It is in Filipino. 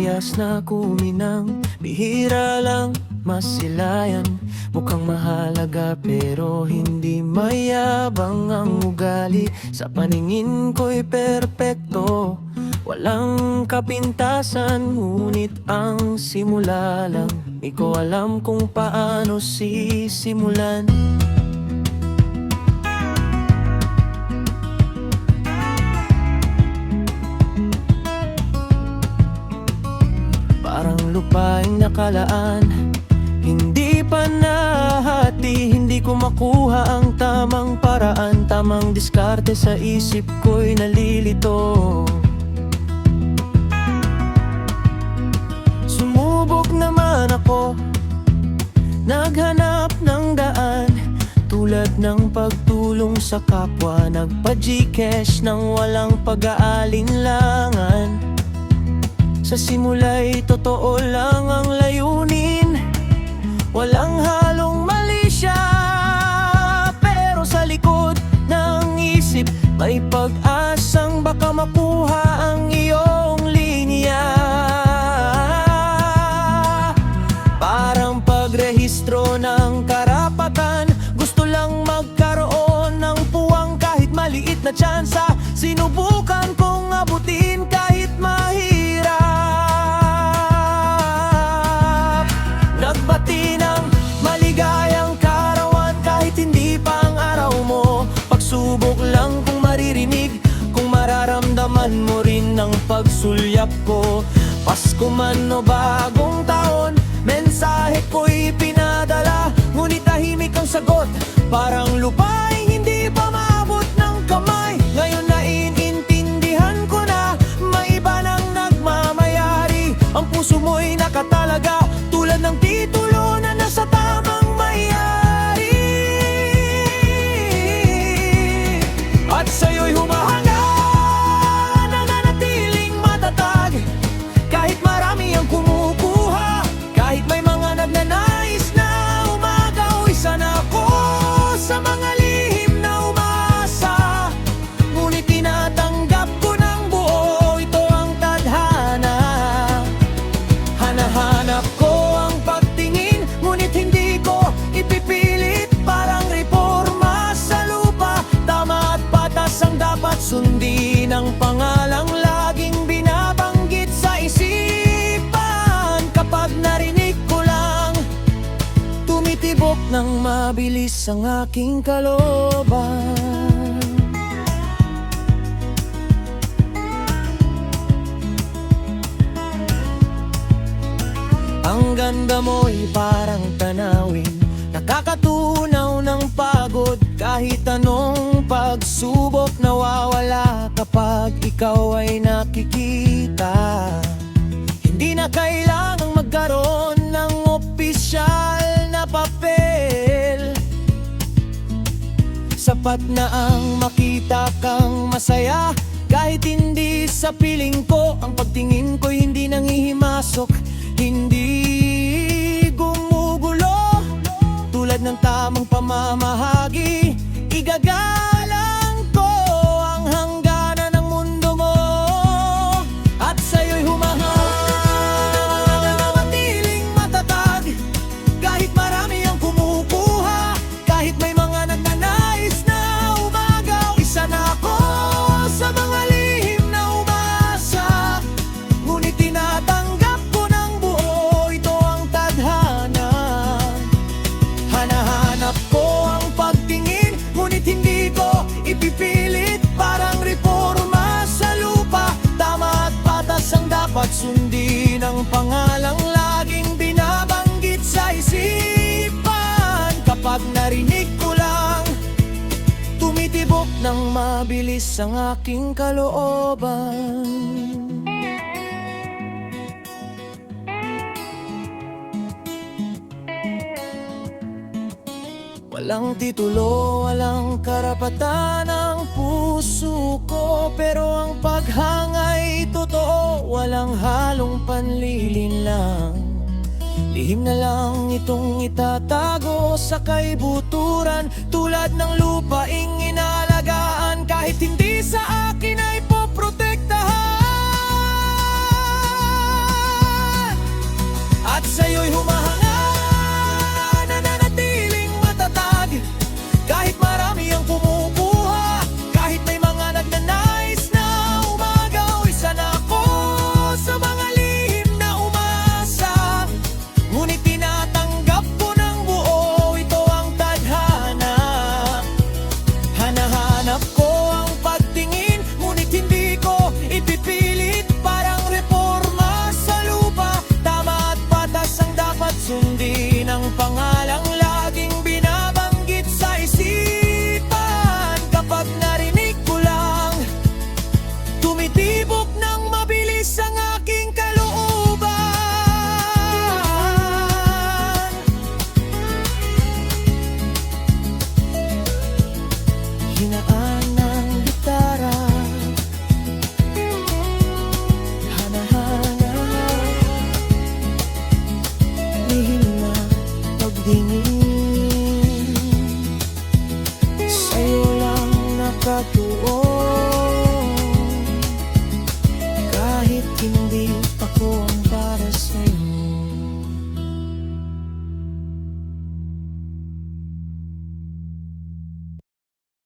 parehas na kuminang. Bihira lang masilayan, mukhang mahalaga pero hindi mayabang ang ugali. Sa paningin ko'y perpekto, walang kapintasan, ngunit ang simula lang. Di ko alam kung paano sisimulan. Parang lupaing nakalaan, hindi pa nahati. Hindi ko makuha ang tamang paraan, tamang diskarte sa isip ko'y nalilito. Sumubok naman ako, naghanap ng daan, tulad ng pagtulong sa kapwa, nagpa-Gcash nang walang pag-aalinlangan. Sa simula'y totoo lang ang layunin, walang halong mali siya. Pero sa likod ng isip, may pag-asang baka makuha ang iyong linya. Parang pagrehistro ng karapatan, gusto lang magkaroon ng puwang kahit maliit na tsansa. Sinubukan kong abutin kahit mahirap. Nagbati ng maligayang karawan kahit hindi pa ang araw mo. Pagsubok lang kung maririnig, kung mararamdaman mo rin ang pagsulyap ko. Pasko man o bagong taon, mensahe ko'y pinadala, ngunit tahimik ang sagot. Parang lupa'y hindi pa maabot ng kamay. Ngayon naiintindihan ko na may iba nang nagmamayari. Ang puso mo'y nakatalaga, tulad ng titulo na nasa tamang may-ari. At sa'yo'y humahanga, nananatiling matatag, kahit marami ang kumukuha, kahit may mga nagnanais na umagaw. Isa na ako sa mga lihim na umasa, ngunit tinatanggap ko ng buo, ito ang tadhana. Hanahanap ko ang pagtingin, ngunit hindi ko ipipilit. Parang reforma sa lupa, tama at patas ang dapat sundin. Ang pangalang laging binabanggit sa isipan, kapag narinig ko lang, tumitibok ng mabilis ang aking kalooban. Ang ganda mo'y parang tanawin, nakakatunaw ng pagod. Kahit anong pagsubok nawawala kapag ikaw ay nakikita. Hindi na kailangang magkaroon ng opisyal na papel, sapat na ang makita kang masaya. Kahit hindi sa piling ko, ang pagtingin ko'y hindi nangihimasok, hindi gumugulo. Tulad ng tamang pamamahagi, igagalang ko ang hangganan ng mundo mo. At sa'yo'y humahanga, nananatiling matatag, kahit marami ang kumukuha, kahit may mga nagnanais na umagaw. Isa na ako sa mga lihim na umasa, ngunit tinatanggap ko ng buo, ito ang tadhana. Hanahanap ko ang pagtingin, ngunit hindi ko ipipilit. Parang reforma sa lupa, tama at patas ang dapat sundin. Ang pangalang laging binabanggit sa isipan, kapag narinig ko lang, tumitibok ng mabilis ang aking kalooban. Walang titulo, walang karapatan ang puso ko, pero ang paghanga'y totoo, walang halong panlilinlang. Lihim na lang itong itatago sa kaibuturan, tulad ng lupaing inaalagaan, kahit hindi sa akin ay poprotektahan. Sa'yo'y humahanga, nananatiling matatag. Kahit marami ang kumukuha, kahit may mga nagnanais na umagaw, isa na ako sa mga lihim na umasa. Ngunit tinatanggap ko ng buo, ito ang tadhana. Hanahanap ko ang pagtingin, ngunit hindi ko ipipilit. Parang reforma sa lupa, tama at patas ang dapat sundin. Ang pangalang laging binabanggit sa isipan, kapag narinig ko lang, tumitibok ng mabilis ang aking kalooban. Hinaan ng gitara, hanahana, lihim na pagdingin. Sa'yo lang nakatuon